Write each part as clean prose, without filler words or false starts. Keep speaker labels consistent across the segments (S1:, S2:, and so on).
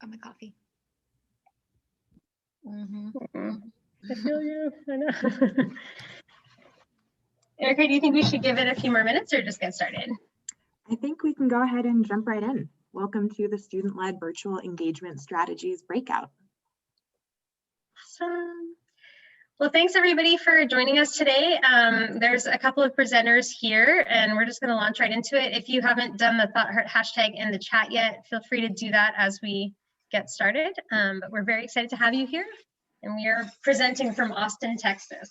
S1: Got my coffee.
S2: I feel you. I know.
S3: Erica, do you think we should give it a few more minutes or just get started?
S4: I think we can go ahead and jump right in. Welcome to the Student-Led Virtual Engagement Strategies Breakout.
S3: Awesome. Well, thanks everybody for joining us today. There's a couple of presenters here and we're just going to launch right into it. If you haven't done the Thought Heart hashtag in the chat yet, feel free to do that as we get started. But we're very excited to have you here. And we are presenting from Austin, Texas.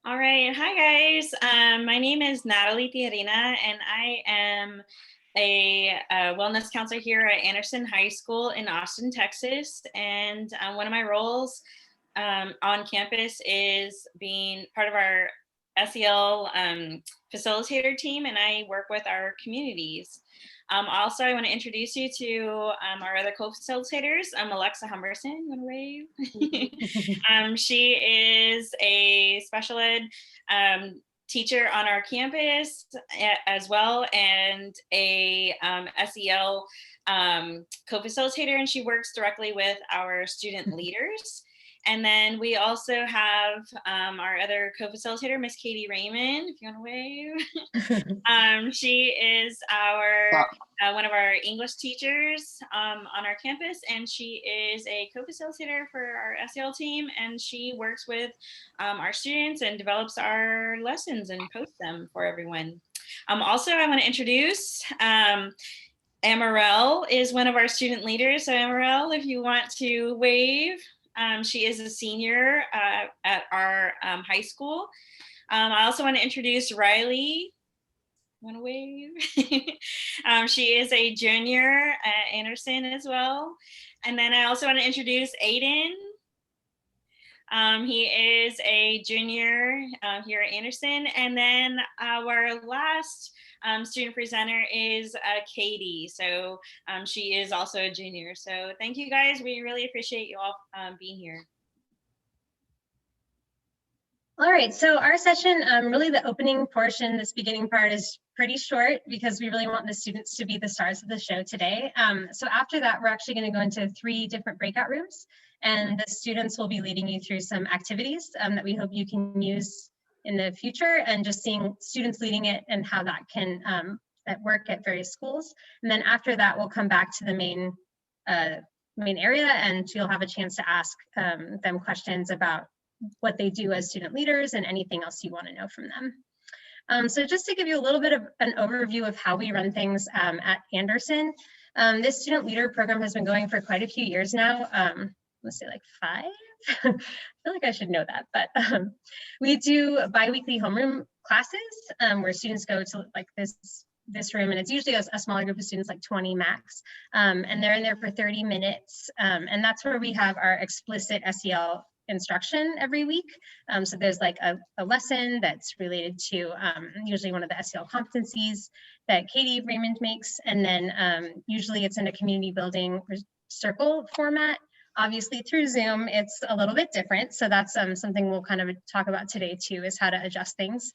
S5: All right, hi guys. My name is Natalie Tijerina and I am a wellness counselor here at Anderson High School in Austin, Texas. And one of my roles on campus is being part of our SEL facilitator team, and I work with our communities. Also, I want to introduce you to our other co-facilitators. Alexa Humberson, you want to wave? She is a special ed teacher on our campus as well, and a SEL co-facilitator, and she works directly with our student leaders. And then we also have our other co-facilitator, Miss Katie Raymond, if you want to wave. She is our one of our English teachers on our campus, and she is a co-facilitator for our SEL team, and she works with our students and develops our lessons and posts them for everyone. Also, I want to introduce Amarelle is one of our student leaders. So Amarelle, if you want to wave. She is a senior at our high school. I also want to introduce Riley. Want to wave? She is a junior at Anderson as well. And then I also want to introduce Aiden. He is a junior here at Anderson. And then our last student presenter is Katie. So she is also a junior. So thank you guys. We really appreciate you all being here.
S3: All right, so our session, really the opening portion, this beginning part is pretty short because we really want the students to be the stars of the show today. So after that, we're actually going to go into 3 different breakout rooms, and the students will be leading you through some activities that we hope you can use in the future, and just seeing students leading it and how that can that work at various schools. And then after that, we'll come back to the main area, and you'll have a chance to ask them questions about what they do as student leaders and anything else you want to know from them. So just to give you a little bit of an overview of how we run things at Anderson, this student leader program has been going for quite a few years now. Let's say like 5. I feel like I should know that, but we do bi-weekly homeroom classes where students go to like this room, and it's usually a smaller group of students, like 20 max, and they're in there for 30 minutes, and that's where we have our explicit SEL instruction every week. So there's like a lesson that's related to usually one of the SEL competencies that Katie Raymond makes, and then usually it's in a community building circle format. Obviously through Zoom, it's a little bit different. So that's something we'll kind of talk about today too, is how to adjust things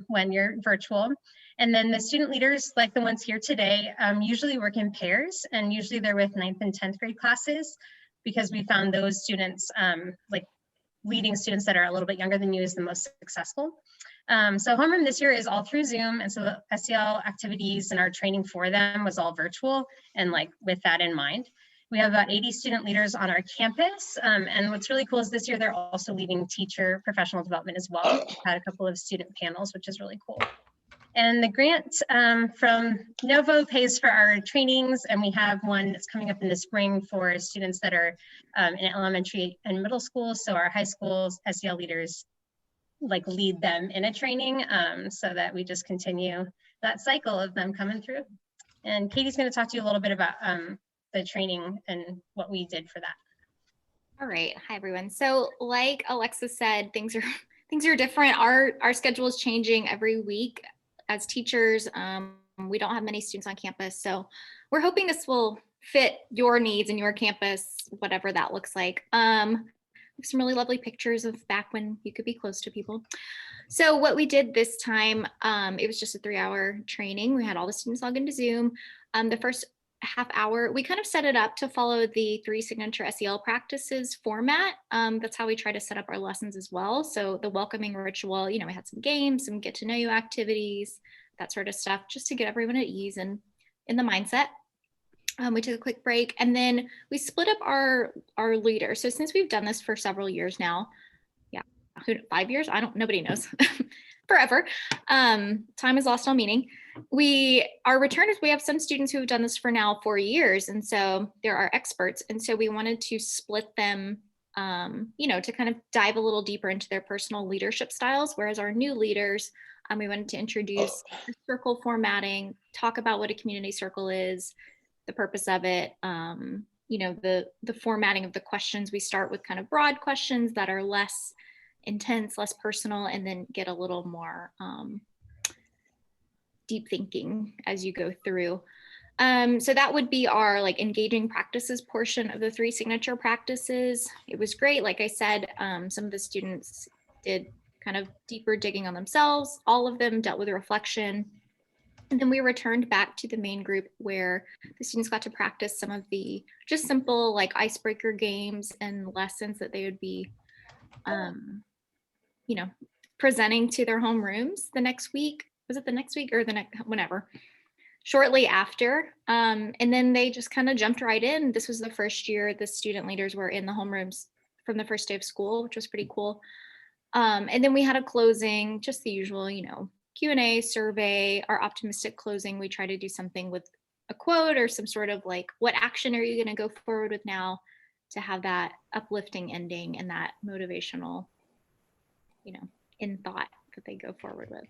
S3: when you're virtual. And then the student leaders, like the ones here today, usually work in pairs, and usually they're with 9th and 10th grade classes, because we found those students, like leading students that are a little bit younger than you, is the most successful. So homeroom this year is all through Zoom, and so the SEL activities and our training for them was all virtual, and like with that in mind. We have about 80 student leaders on our campus, and what's really cool is this year they're also leading teacher professional development as well. We've had a couple of student panels, which is really cool. And the grant from Novo pays for our trainings, and we have one that's coming up in the spring for students that are in elementary and middle school. So our high schools SEL leaders like lead them in a training, so that we just continue that cycle of them coming through. And Katie's going to talk to you a little bit about the training and what we did for that.
S1: All right, hi everyone. So like Alexa said, things are different. Our schedule is changing every week. As teachers, we don't have many students on campus, so we're hoping this will fit your needs and your campus, whatever that looks like. We have some really lovely pictures of back when you could be close to people. So what we did this time, it was just a 3-hour training. We had all the students log into Zoom. The first half hour. We kind of set it up to follow the 3 signature SEL practices format. That's how we try to set up our lessons as well. So the welcoming ritual, we had some games, some get to know you activities, that sort of stuff, just to get everyone at ease and in the mindset. We took a quick break, and then we split up our leaders. So since we've done this for several years now, 5 years, nobody knows, forever. Time is lost all meaning. Our returners, we have some students who have done this for now 4 years, and so they're our experts. And so we wanted to split them, to kind of dive a little deeper into their personal leadership styles. Whereas our new leaders, we wanted to introduce circle formatting, talk about what a community circle is, the purpose of it, the formatting of the questions. We start with kind of broad questions that are less intense, less personal, and then get a little more deep thinking as you go through. So that would be our engaging practices portion of the 3 signature practices. It was great. Like I said, some of the students did kind of deeper digging on themselves. All of them dealt with reflection. And then we returned back to the main group where the students got to practice some of the just simple icebreaker games and lessons that they would be presenting to their homerooms the next week. Was it the next week or the next, whenever, shortly after. And then they just kind of jumped right in. This was the first year the student leaders were in the homerooms from the first day of school, which was pretty cool. And then we had a closing, just the usual, Q&A, survey. Our optimistic closing, we try to do something with a quote or some sort of what action are you going to go forward with now, to have that uplifting ending and that motivational, in thought that they go forward with.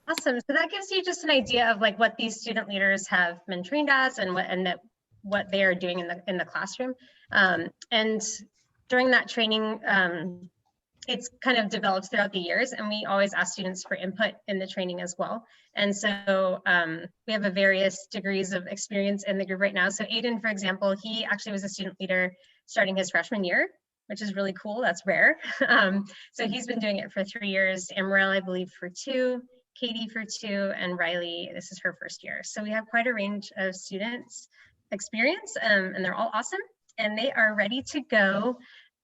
S3: Awesome. So that gives you just an idea of what these student leaders have been trained as and what they are doing in the classroom. And during that training, it's kind of developed throughout the years, and we always ask students for input in the training as well. And so we have a various degrees of experience in the group right now. So Aiden, for example, he actually was a student leader starting his freshman year, which is really cool. That's rare. So he's been doing it for 3 years. Amaryl, I believe, for 2, Katie for 2, and Riley, this is her first year. So we have quite a range of students experience, and they're all awesome. And they are ready to go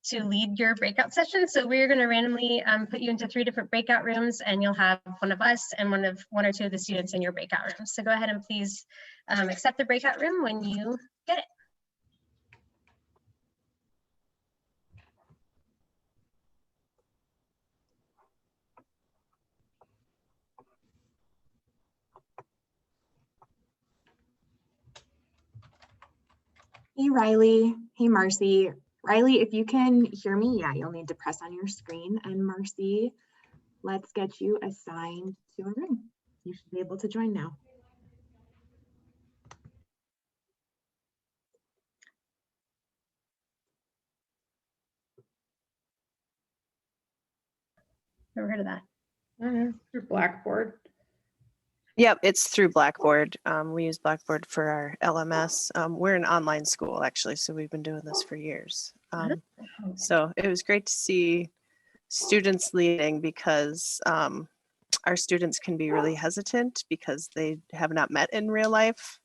S3: to lead your breakout session. So we're going to randomly put you into 3 different breakout rooms, and you'll have one of us and one or 2 of the students in your breakout room. So go ahead and please accept the breakout room when you get it.
S4: Hey, Riley. Hey, Marcy. Riley, if you can hear me, you'll need to press on your screen. And Marcy, let's get you assigned to a room. You should be able to join now.
S3: Never heard of that.
S2: Through Blackboard.
S6: Yep, it's through Blackboard. We use Blackboard for our LMS. We're an online school, actually, so we've been doing this for years. So it was great to see students leading, because our students can be really hesitant because they have not met in real life.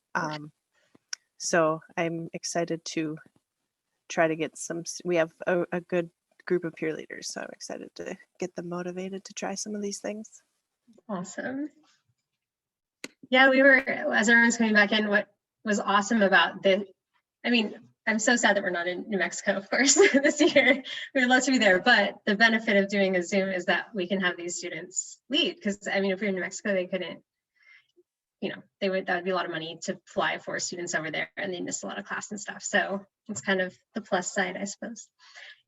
S6: So I'm excited to try to get we have a good group of peer leaders, so I'm excited to get them motivated to try some of these things.
S3: Awesome. Yeah, we were, as everyone's coming back in, what was awesome about I'm so sad that we're not in New Mexico, of course, this year. We would love to be there, but the benefit of doing a Zoom is that we can have these students lead, because if we were in New Mexico, they couldn't, that would be a lot of money to fly 4 students over there, and they miss a lot of class and stuff. So it's kind of the plus side, I suppose.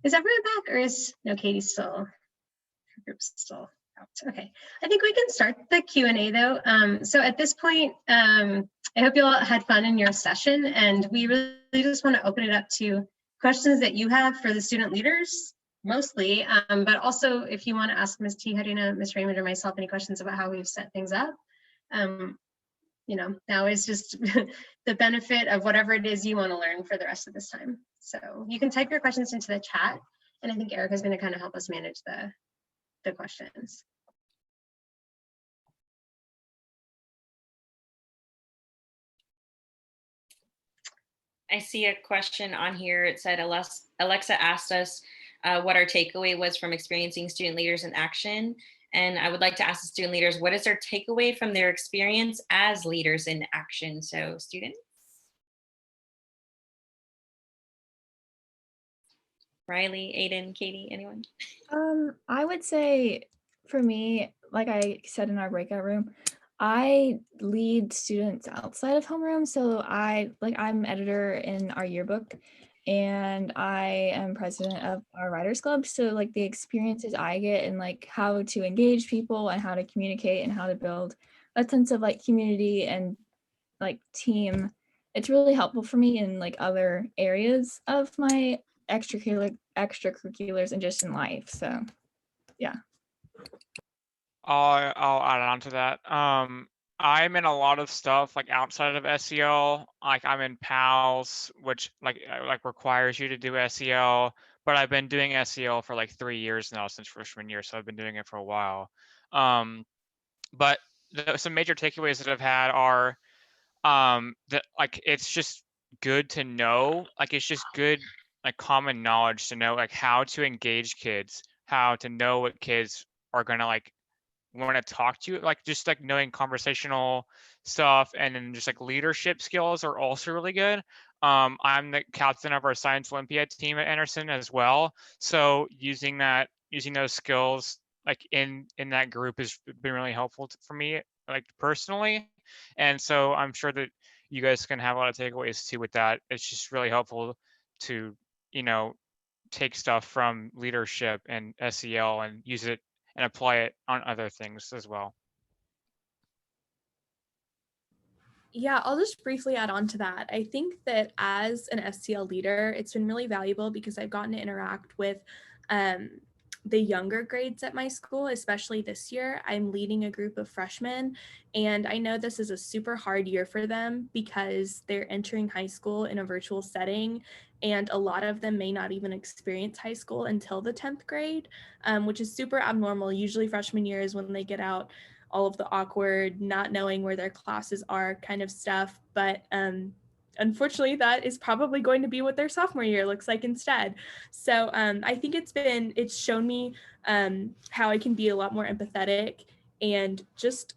S3: Is everyone back, or is Katie's still, her group's still out? Okay, I think we can start the Q&A though. So at this point, I hope you all had fun in your session, and we really just want to open it up to questions that you have for the student leaders, mostly, but also if you want to ask Ms. Tijerina, Ms. Raymond, or myself any questions about how we've set things up. Now is just the benefit of whatever it is you want to learn for the rest of this time. So you can type your questions into the chat, and I think Erica's going to kind of help us manage the questions.
S5: I see a question on here. It said Alexa asked us what our takeaway was from experiencing student leaders in action. And I would like to ask the student leaders, what is their takeaway from their experience as leaders in action? So students. Riley, Aiden, Katie, anyone?
S7: I would say for me, like I said in our breakout room, I lead students outside of homeroom. So I'm editor in our yearbook and I am president of our writers club. So like the experiences I get and like how to engage people and how to communicate and how to build a sense of like community and like team, it's really helpful for me in like other areas of my extracurriculars and just in life. So yeah.
S8: I'll add on to that. I'm in a lot of stuff like outside of SEL. Like I'm in PALS, which like requires you to do SEL. But I've been doing SEL for like 3 years now since freshman year, so I've been doing it for a while. But some major takeaways that I've had are that like it's just good to know. Like it's just good like common knowledge to know like how to engage kids, how to know what kids are gonna like want to talk to you, like just like knowing conversational stuff, and then just like leadership skills are also really good. I'm the captain of our science Olympiad team at Anderson as well, so using those skills like in that group has been really helpful for me like personally, and so I'm sure that you guys can have a lot of takeaways too with that. It's just really helpful to take stuff from leadership and SEL and use it and apply it on other things as well.
S9: Yeah, I'll just briefly add on to that. I think that as an STL leader, it's been really valuable because I've gotten to interact with the younger grades at my school, especially this year. I'm leading a group of freshmen, and I know this is a super hard year for them because they're entering high school in a virtual setting, and a lot of them may not even experience high school until the 10th grade, which is super abnormal. Usually freshman year is when they get out all of the awkward, not knowing where their classes are kind of stuff. But unfortunately, that is probably going to be what their sophomore year looks like instead. So I think it's shown me how I can be a lot more empathetic and just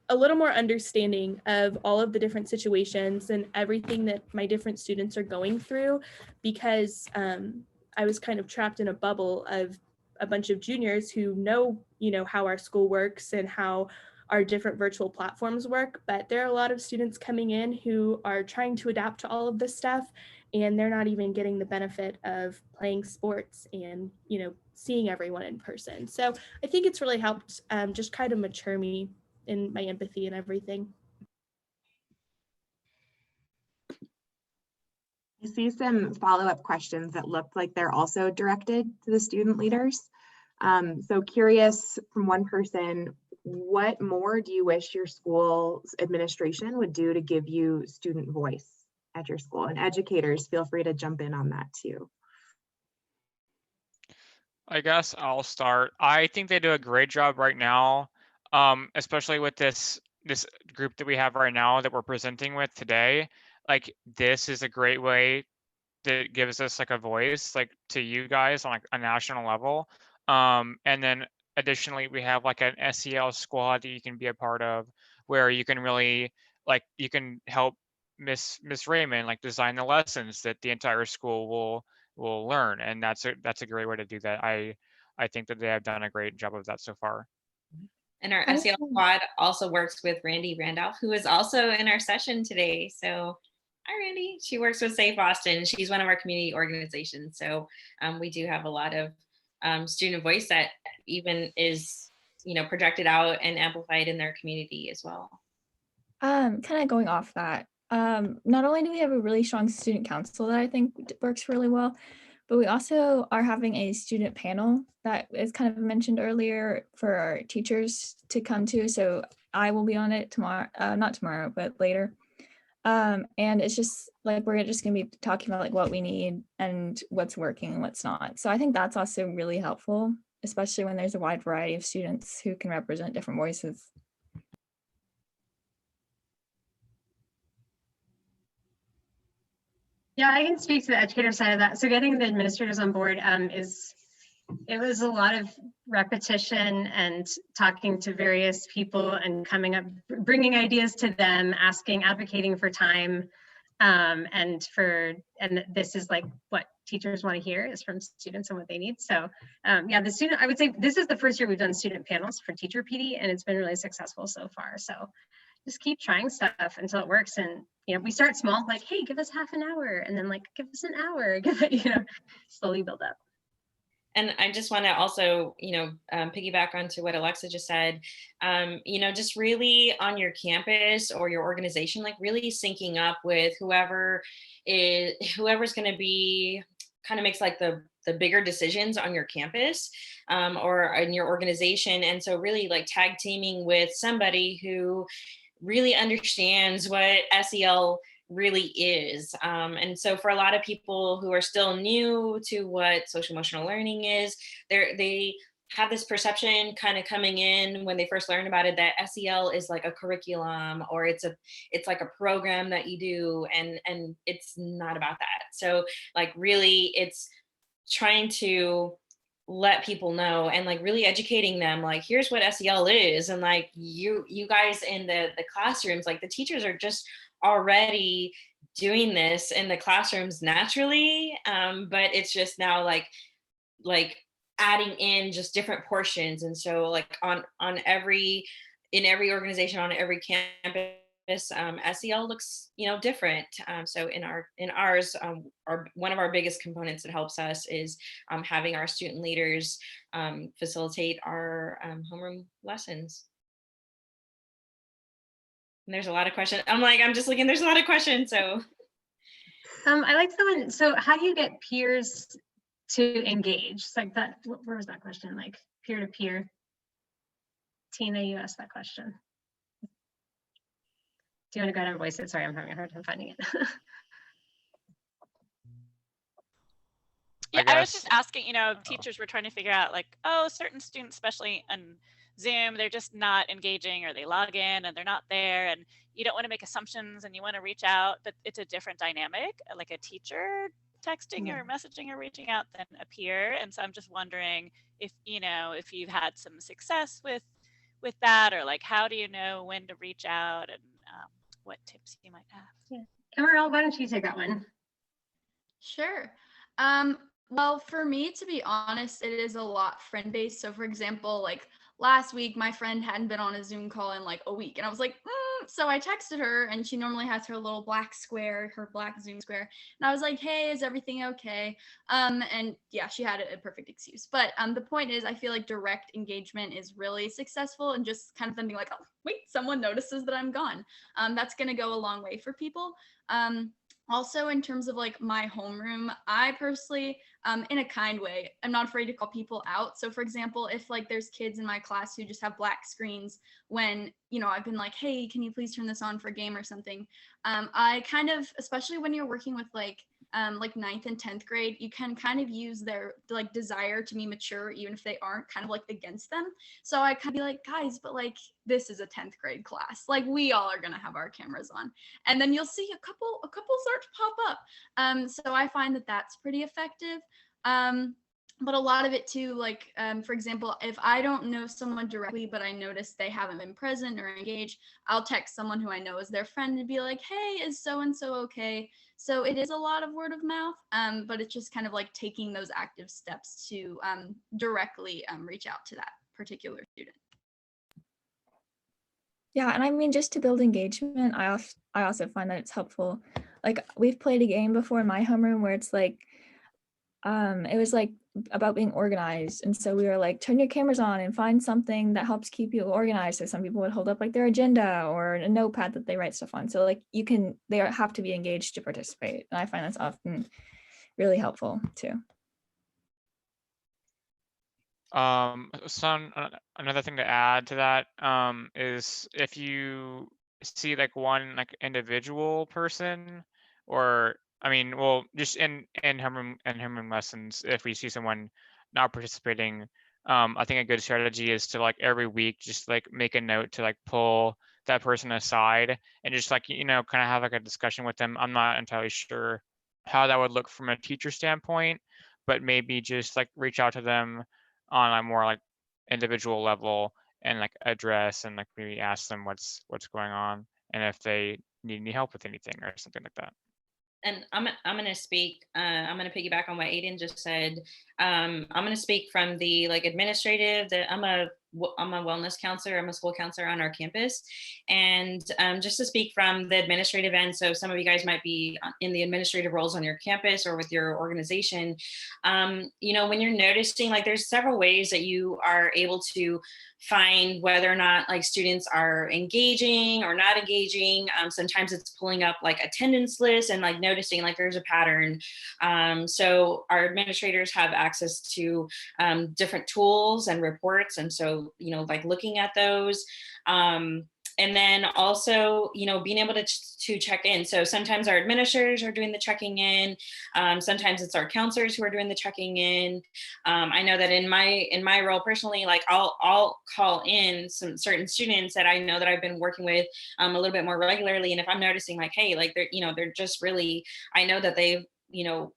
S9: a little more understanding of all of the different situations and everything that my different students are going through, because I was kind of trapped in a bubble of a bunch of juniors who know, how our school works and how our different virtual platforms work. But there are a lot of students coming in who are trying to adapt to all of this stuff, and they're not even getting the benefit of playing sports and, seeing everyone in person. So I think it's really helped just kind of mature me in my empathy and everything.
S4: I see some follow-up questions that look like they're also directed to the student leaders. So curious from one person, what more do you wish your school's administration would do to give you student voice at your school? And educators, feel free to jump in on that too.
S8: I guess I'll start. I think they do a great job right now, especially with this group that we have right now that we're presenting with today. Like this is a great way that gives us like a voice like to you guys on like a national level. And then additionally, we have like an SEL squad that you can be a part of, where you can really like you can help Miss Raymond like design the lessons that the entire school will learn, and that's a great way to do that. I think that they have done a great job of that so far.
S5: And our SEL squad also works with Randy Randolph, who is also in our session today. So hi, Randy. She works with Safe Boston. She's one of our community organizations. So we do have a lot of student voice that even is, projected out and amplified in their community as well.
S7: Kind of going off that, not only do we have a really strong student council that I think works really well, but we also are having a student panel that is kind of mentioned earlier for our teachers to come to. So I will be on it tomorrow, not tomorrow, but later. And it's just like, we're just gonna be talking about like what we need and what's working and what's not. So I think that's also really helpful, especially when there's a wide variety of students who can represent different voices.
S3: Yeah, I can speak to the educator side of that. So getting the administrators on board it was a lot of repetition and talking to various people and coming up, bringing ideas to them, asking, advocating for time. And this is like what teachers want to hear is from students and what they need. So yeah, I would say this is the first year we've done student panels for teacher PD, and it's been really successful so far. So just keep trying stuff until it works. And, we start small, like, hey, give us half an hour, and then like, give us an hour, slowly build up.
S5: And I just want to also, piggyback onto what Alexa just said, just really on your campus or your organization, like really syncing up with whoever's going to be kind of makes like the bigger decisions on your campus or in your organization. And so really like tag teaming with somebody who really understands what SEL really is. And so for a lot of people who are still new to what social emotional learning is, they have this perception kind of coming in when they first learn about it that SEL is like a curriculum or it's like a program that you do, and it's not about that. So like really it's trying to let people know and like really educating them, like here's what SEL is, and like you guys in the classrooms, like the teachers are just already doing this in the classrooms naturally, but it's just now like adding in just different portions. And so like in every organization, on every campus, SEL looks different. So in ours, one of our biggest components that helps us is having our student leaders facilitate our homeroom lessons. And there's a lot of questions. I'm just looking, there's a lot of questions. So
S3: I like someone, so how do you get peers to engage? It's like that, where was that question? Like peer to peer. Tina, you asked that question. Do you want to go ahead and voice it? Sorry, I'm having a hard time finding it.
S10: Yeah, I was just asking, teachers were trying to figure out like, oh, certain students, especially on Zoom, they're just not engaging, or they log in and they're not there, and you don't want to make assumptions and you want to reach out, but it's a different dynamic, like a teacher texting or messaging or reaching out than a peer. And so I'm just wondering if, if you've had some success with that, or like, how do you know when to reach out, and what tips you might have?
S3: Yeah. Emerald, why don't you take that one?
S11: Sure. Well, for me, to be honest, it is a lot friend-based. So for example, like last week, my friend hadn't been on a Zoom call in like a week, and I was like, so I texted her, and she normally has her little black square, her black Zoom square. And I was like, hey, is everything okay? And yeah, she had a perfect excuse. But the point is, I feel like direct engagement is really successful, and just kind of them being like, oh, wait, someone notices that I'm gone. That's going to go a long way for people. Also, in terms of like my homeroom, I personally, in a kind way, I'm not afraid to call people out. So for example, if like there's kids in my class who just have black screens, when, I've been like, hey, can you please turn this on for a game or something? I kind of, especially when you're working with like 9th and 10th grade, you can kind of use their like desire to be mature, even if they aren't, kind of like against them. So I kind of be like, guys, but like this is a 10th grade class, like we all are gonna have our cameras on, and then you'll see a couple start to pop up. So I find that that's pretty effective. But a lot of it too, like for example, if I don't know someone directly, but I notice they haven't been present or engaged, I'll text someone who I know is their friend and be like, hey, is so-and-so okay? So it is a lot of word of mouth, but it's just kind of like taking those active steps to directly reach out to that particular student.
S7: Yeah, and I mean, just to build engagement, I also find that it's helpful. Like we've played a game before in my homeroom where it's like, it was like about being organized. And so we were like, turn your cameras on and find something that helps keep you organized. So some people would hold up like their agenda or a notepad that they write stuff on. So like they have to be engaged to participate. And I find that's often really helpful too.
S8: So another thing to add to that is if you see like one like individual person, or I mean, well, just in homeroom lessons, if we see someone not participating, I think a good strategy is to like every week just like make a note to like pull that person aside and just like kind of have like a discussion with them. I'm not entirely sure how that would look from a teacher standpoint, but maybe just like reach out to them on a more like individual level and like address and like maybe ask them what's going on and if they need any help with anything or something like that.
S5: And I'm going to speak, I'm going to piggyback on what Aiden just said. I'm going to speak from the like administrative, I'm a wellness counselor, I'm a school counselor on our campus. And just to speak from the administrative end, so some of you guys might be in the administrative roles on your campus or with your organization. You know, when you're noticing, like there's several ways that you are able to find whether or not like students are engaging or not engaging. Sometimes it's pulling up like attendance lists and like noticing like there's a pattern. So our administrators have access to different tools and reports. And so, you know, like looking at those. And then also, you know, being able to check in. So sometimes our administrators are doing the checking in. Sometimes it's our counselors who are doing the checking in. I know that in my role personally, like I'll call in some certain students that I know that I've been working with a little bit more regularly. And if I'm noticing like, hey, like they're just really, I know that they've, you know,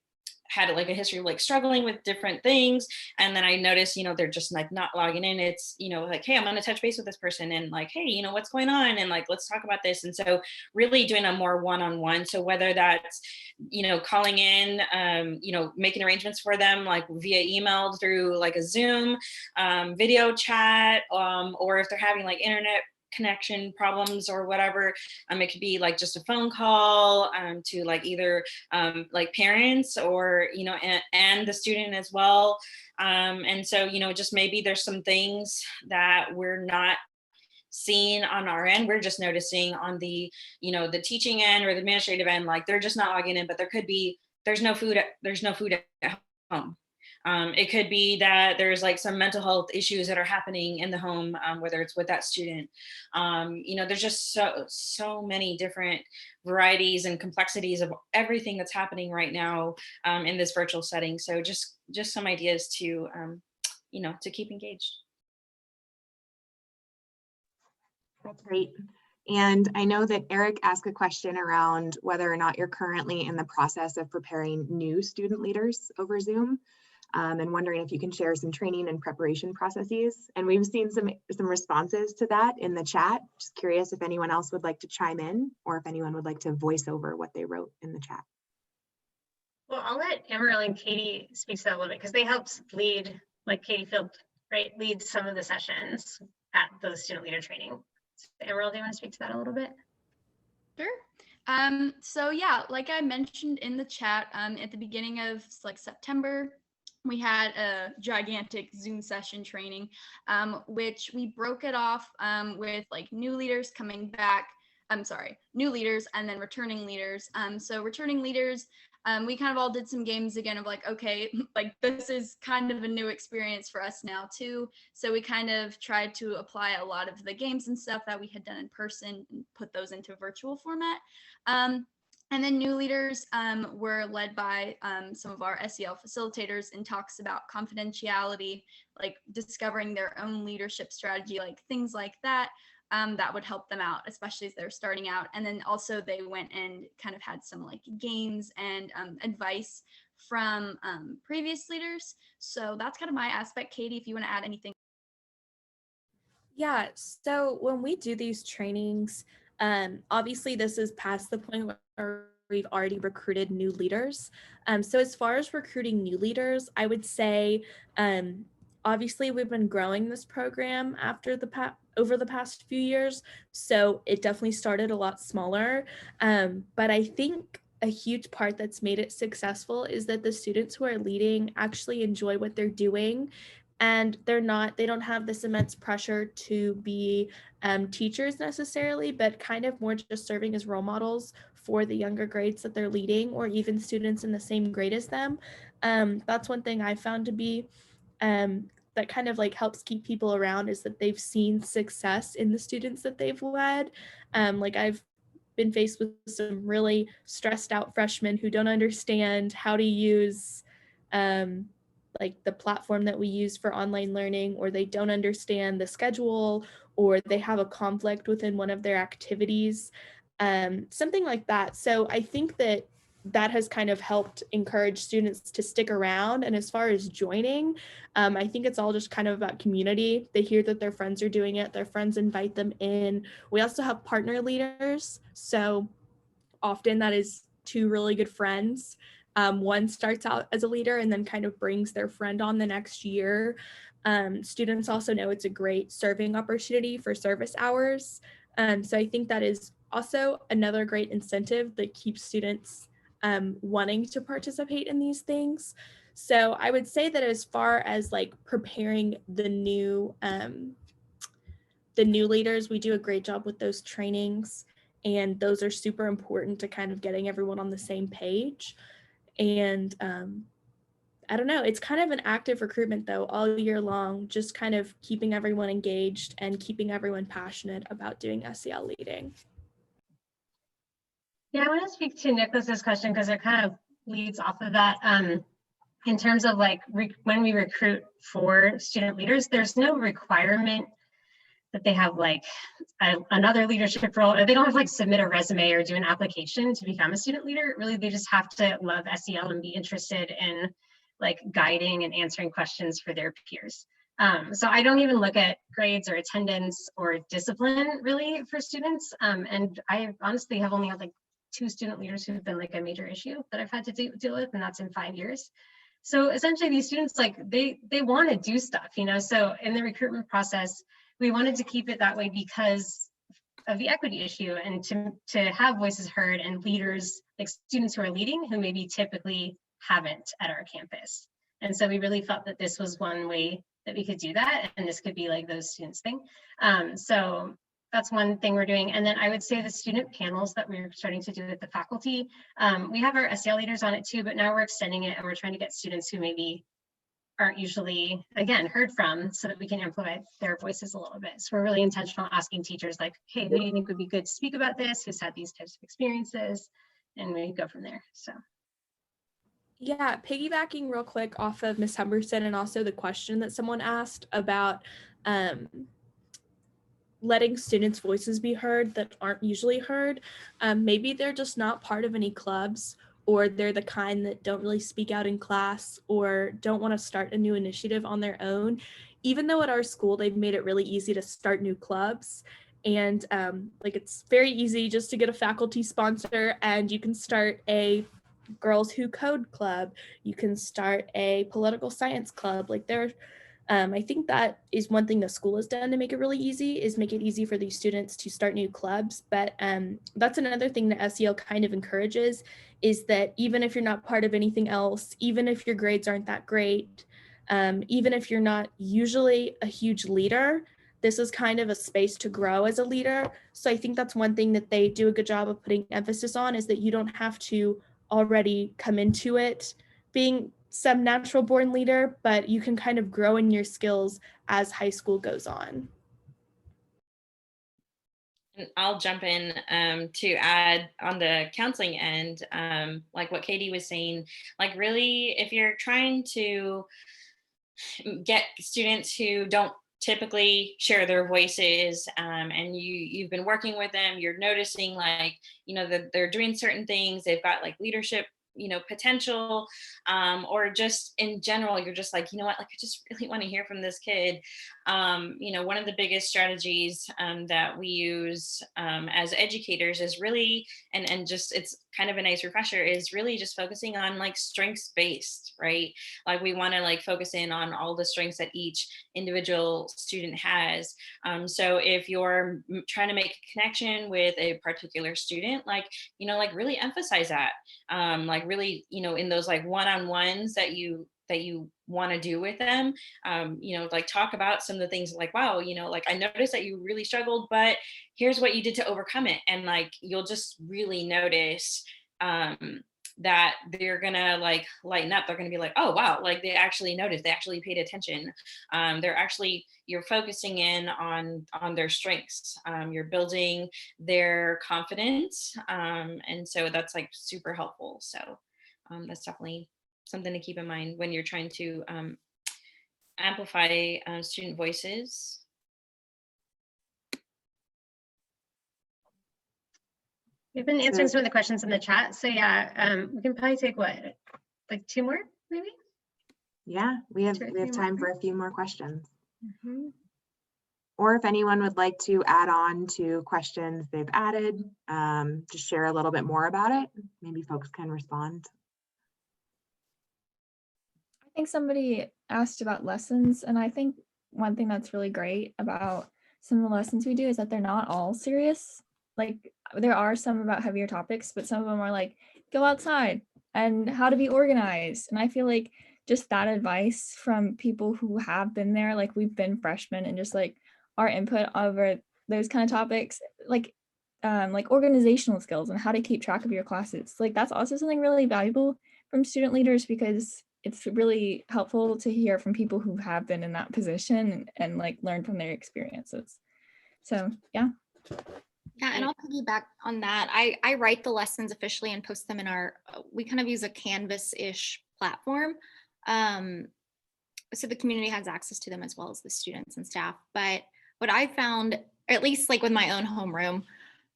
S5: had like a history of like struggling with different things. And then I noticed, you know, they're just like not logging in. It's, you know, like, hey, I'm going to touch base with this person and like, hey, you know, what's going on? And like, let's talk about this. And so really doing a more one-on-one. So whether that's, you know, calling in, you know, making arrangements for them, like via email through like a Zoom, video chat, or if they're having like internet connection problems or whatever, it could be like just a phone call to like either like parents or, you know, and the student as well. And so, you know, just maybe there's some things that we're not seeing on our end. We're just noticing on the, you know, the teaching end or the administrative end, like they're just not logging in, but there could be, there's no food at home. It could be that there's like some mental health issues that are happening in the home, whether it's with that student. You know, there's just so many different varieties and complexities of everything that's happening right now in this virtual setting. So just some ideas to, you know, to keep engaged.
S4: That's great. And I know that Eric asked a question around whether or not you're currently in the process of preparing new student leaders over Zoom. And wondering if you can share some training and preparation processes. And we've seen some responses to that in the chat. Just curious if anyone else would like to chime in or if anyone would like to voice over what they wrote in the chat.
S3: Well, I'll let Amaryl and Katie speak to that a little bit because they helped lead, like Katie Field, right, lead some of the sessions at the student leader training. So Amaryl, do you want to speak to that a little bit?
S11: Sure. So yeah, like I mentioned in the chat, at the beginning of like September, we had a gigantic Zoom session training, which we broke it off with like new leaders coming back. New leaders and then returning leaders. So returning leaders, we kind of all did some games again of like, okay, like this is kind of a new experience for us now too. So we kind of tried to apply a lot of the games and stuff that we had done in person and put those into virtual format. And then new leaders were led by some of our SEL facilitators in talks about confidentiality, like discovering their own leadership strategy, like things like that, that would help them out, especially as they're starting out. And then also they went and kind of had some like games and advice from previous leaders. So that's kind of my aspect. Katie, if you want to add anything.
S9: Yeah, so when we do these trainings, obviously this is past the point where we've already recruited new leaders. So as far as recruiting new leaders, I would say, obviously we've been growing this program over the past few years. So it definitely started a lot smaller. But I think a huge part that's made it successful is that the students who are leading actually enjoy what they're doing. And they don't have this immense pressure to be teachers necessarily, but kind of more just serving as role models for the younger grades that they're leading, or even students in the same grade as them. That's one thing I found to be that kind of like helps keep people around, is that they've seen success in the students that they've led. Like I've been faced with some really stressed out freshmen who don't understand how to use like the platform that we use for online learning, or they don't understand the schedule, or they have a conflict within one of their activities, something like that. So I think that that has kind of helped encourage students to stick around. And as far as joining, I think it's all just kind of about community. They hear that their friends are doing it, their friends invite them in. We also have partner leaders. So often that is two really good friends. One starts out as a leader and then kind of brings their friend on the next year. Students also know it's a great serving opportunity for service hours. So I think that is also another great incentive that keeps students wanting to participate in these things. So I would say that as far as like preparing the new leaders, we do a great job with those trainings, and those are super important to kind of getting everyone on the same page. And I don't know, it's kind of an active recruitment though, all year long, just kind of keeping everyone engaged and keeping everyone passionate about doing SEL leading.
S3: Yeah, I want to speak to Nicholas's question because it kind of leads off of that. In terms of like when we recruit for student leaders, there's no requirement that they have like another leadership role, or they don't have like submit a resume or do an application to become a student leader. Really, they just have to love SEL and be interested in like guiding and answering questions for their peers. So I don't even look at grades or attendance or discipline really for students. And I honestly have only had like 2 student leaders who've been like a major issue that I've had to deal with, and that's in 5 years. So essentially these students, like they want to do stuff, you know. So in the recruitment process, we wanted to keep it that way because of the equity issue, and to have voices heard and leaders, like students who are leading, who maybe typically haven't at our campus. And so we really felt that this was one way that we could do that, and this could be like those students thing. So that's one thing we're doing. And then I would say the student panels that we're starting to do with the faculty, we have our SEL leaders on it too, but now we're extending it and we're trying to get students who maybe aren't usually, again, heard from, so that we can amplify their voices a little bit. So we're really intentional asking teachers like, hey, who do you think would be good to speak about this? Who's had these types of experiences? And we go from there, so.
S9: Yeah, piggybacking real quick off of Ms. Humberson and also the question that someone asked about letting students' voices be heard that aren't usually heard. Maybe they're just not part of any clubs, or they're the kind that don't really speak out in class or don't want to start a new initiative on their own. Even though at our school, they've made it really easy to start new clubs. And like it's very easy just to get a faculty sponsor, and you can start a Girls Who Code club. You can start a political science club. Like I think that is one thing the school has done to make it really easy, is make it easy for these students to start new clubs. But that's another thing that SEL kind of encourages, is that even if you're not part of anything else, even if your grades aren't that great, even if you're not usually a huge leader, this is kind of a space to grow as a leader. So I think that's one thing that they do a good job of putting emphasis on, is that you don't have to already come into it being some natural born leader, but you can kind of grow in your skills as high school goes on.
S5: I'll jump in to add on the counseling end, like what Katie was saying, like really, if you're trying to get students who don't typically share their voices, and you've been working with them, you're noticing like, you know, that they're doing certain things, they've got like leadership, you know, potential, or just in general, you're just like, you know what, like I just really want to hear from this kid. You know, one of the biggest strategies that we use as educators is really, and just it's kind of a nice refresher, is really just focusing on like strengths based, right? Like we want to like focus in on all the strengths that each individual student has. So if you're trying to make a connection with a particular student, like, you know, like really emphasize that, like really, you know, in those like one-on-ones that you want to do with them, you know, like talk about some of the things like, wow, you know, like I noticed that you really struggled, but here's what you did to overcome it. And like, you'll just really notice that they're gonna like lighten up. They're gonna be like, oh wow, like they actually noticed, they actually paid attention. You're focusing in on their strengths. You're building their confidence. And so that's like super helpful. So that's definitely something to keep in mind when you're trying to amplify student voices.
S3: We've been answering some of the questions in the chat. So yeah, we can probably take what, like 2 more, maybe?
S4: Yeah, we have
S3: 2 or 3
S4: time
S3: more.
S4: for a few more questions.
S3: Mhm.
S4: Or if anyone would like to add on to questions they've added, just share a little bit more about it. Maybe folks can respond.
S7: I think somebody asked about lessons, and I think one thing that's really great about some of the lessons we do is that they're not all serious. Like there are some about heavier topics, but some of them are like go outside and how to be organized. And I feel like just that advice from people who have been there, like we've been freshmen, and just like our input over those kind of topics, like organizational skills and how to keep track of your classes. Like that's also something really valuable from student leaders, because it's really helpful to hear from people who have been in that position and like learn from their experiences. So yeah.
S1: Yeah, and I'll piggyback on that. I write the lessons officially and post them in our, we kind of use a Canvas-ish platform. So the community has access to them as well as the students and staff. But what I found, at least like with my own homeroom,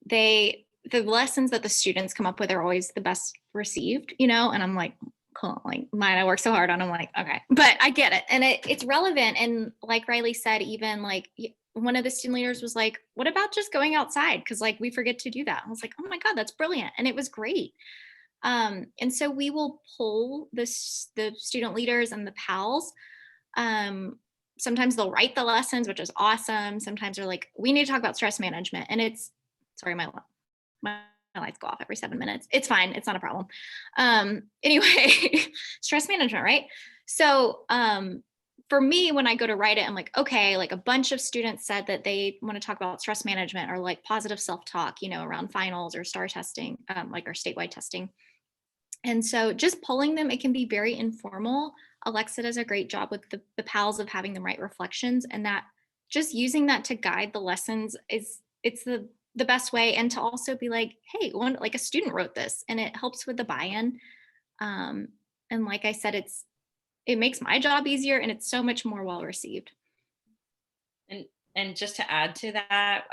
S1: the lessons that the students come up with are always the best received, and I'm like, cool, like mine, I work so hard on, I'm like, okay, but I get it. And it's relevant. And like Riley said, even like one of the student leaders was like, what about just going outside? Cause like we forget to do that. I was like, oh my God, that's brilliant. And it was great. And so we will pull the student leaders and the PALs. Sometimes they'll write the lessons, which is awesome. Sometimes they're like, we need to talk about stress management. And it's, sorry, my lights go off every 7 minutes. It's fine. It's not a problem. Anyway, stress management, right? So for me, when I go to write it, I'm like, okay, like a bunch of students said that they want to talk about stress management or like positive self-talk, around finals or STAR testing, like our statewide testing. And so just pulling them, it can be very informal. Alexa does a great job with the PALs of having them write reflections, and that just using that to guide the lessons it's the best way. And to also be like, hey, like a student wrote this, and it helps with the buy-in. And like I said, it makes my job easier, and it's so much more well received.
S5: And just to add to that,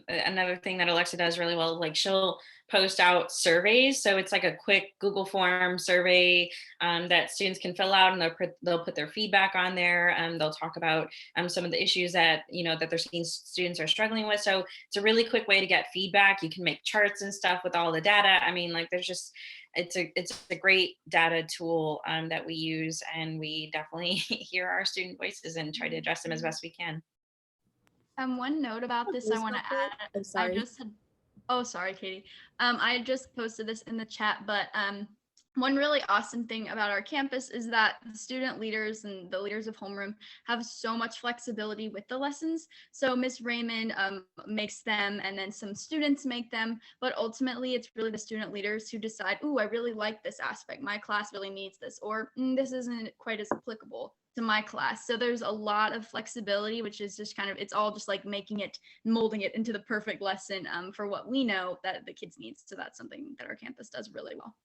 S5: another thing that Alexa does really well, like she'll post out surveys. So it's like a quick Google form survey that students can fill out, and they'll put their feedback on there. And they'll talk about some of the issues that, that they're seeing students are struggling with. So it's a really quick way to get feedback. You can make charts and stuff with all the data. I mean, like there's just, it's a great data tool that we use, and we definitely hear our student voices and try to address them as best we can.
S11: One note about this I want to add. Sorry, Katie. I just posted this in the chat, but one really awesome thing about our campus is that the student leaders and the leaders of homeroom have so much flexibility with the lessons. So Miss Raymond makes them, and then some students make them, but ultimately it's really the student leaders who decide, ooh, I really like this aspect. My class really needs this, or this isn't quite as applicable to my class. So there's a lot of flexibility, which is just kind of, it's all just like molding it into the perfect lesson for what we know that the kids need. So that's something that our campus does really well.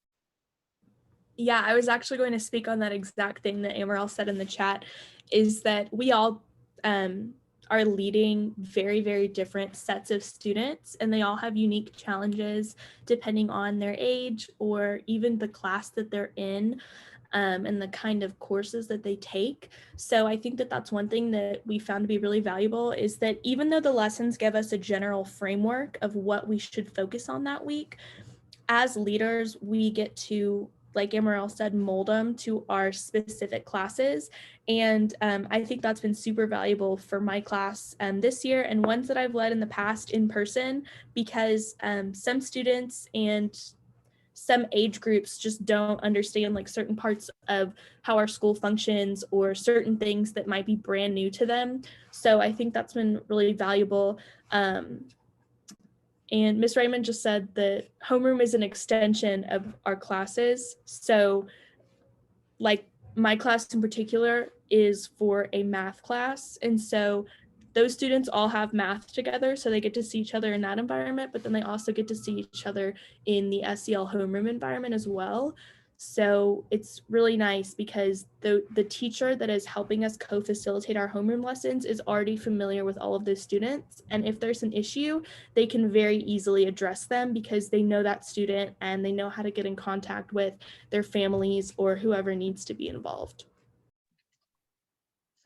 S9: Yeah, I was actually going to speak on that exact thing that Amaral said in the chat, is that we all are leading very, very different sets of students, and they all have unique challenges depending on their age or even the class that they're in. And the kind of courses that they take. So I think that that's one thing that we found to be really valuable, is that even though the lessons give us a general framework of what we should focus on that week, as leaders, we get to, like Amaral said, mold them to our specific classes. And I think that's been super valuable for my class this year, and ones that I've led in the past in person, because some students and some age groups just don't understand like certain parts of how our school functions or certain things that might be brand new to them. So I think that's been really valuable. And Ms. Raymond just said that homeroom is an extension of our classes. So like my class in particular is for a math class. And so those students all have math together, so they get to see each other in that environment, but then they also get to see each other in the SEL homeroom environment as well. So it's really nice because the teacher that is helping us co-facilitate our homeroom lessons is already familiar with all of those students. And if there's an issue, they can very easily address them because they know that student and they know how to get in contact with their families or whoever needs to be involved.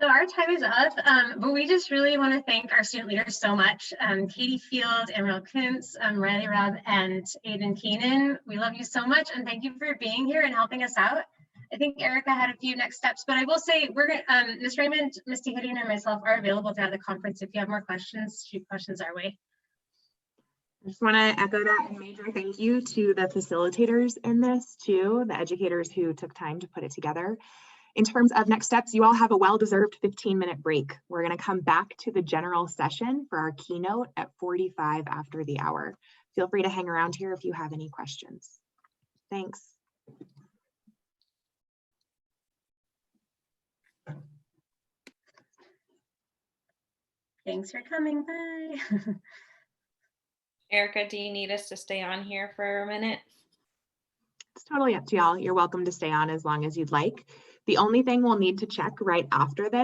S3: So our time is up, but we just really want to thank our student leaders so much. Katie Field, Emerald Kuntz, Riley Robb, and Aiden Keenan. We love you so much and thank you for being here and helping us out. I think Erica had a few next steps, but I will say we're going Ms. Raymond, Ms. Tijerina, and myself are available throughout the conference. If you have more questions, shoot questions our way.
S4: I just want to echo that major thank you to the facilitators in this too, the educators who took time to put it together. In terms of next steps, you all have a well-deserved 15-minute break. We're going to come back to the general session for our keynote at 45 after the hour. Feel free to hang around here if you have any questions. Thanks.
S3: Thanks for coming. Bye.
S5: Erica, do you need us to stay on here for a minute?
S4: It's totally up to y'all. You're welcome to stay on as long as you'd like. The only thing we'll need to check right after this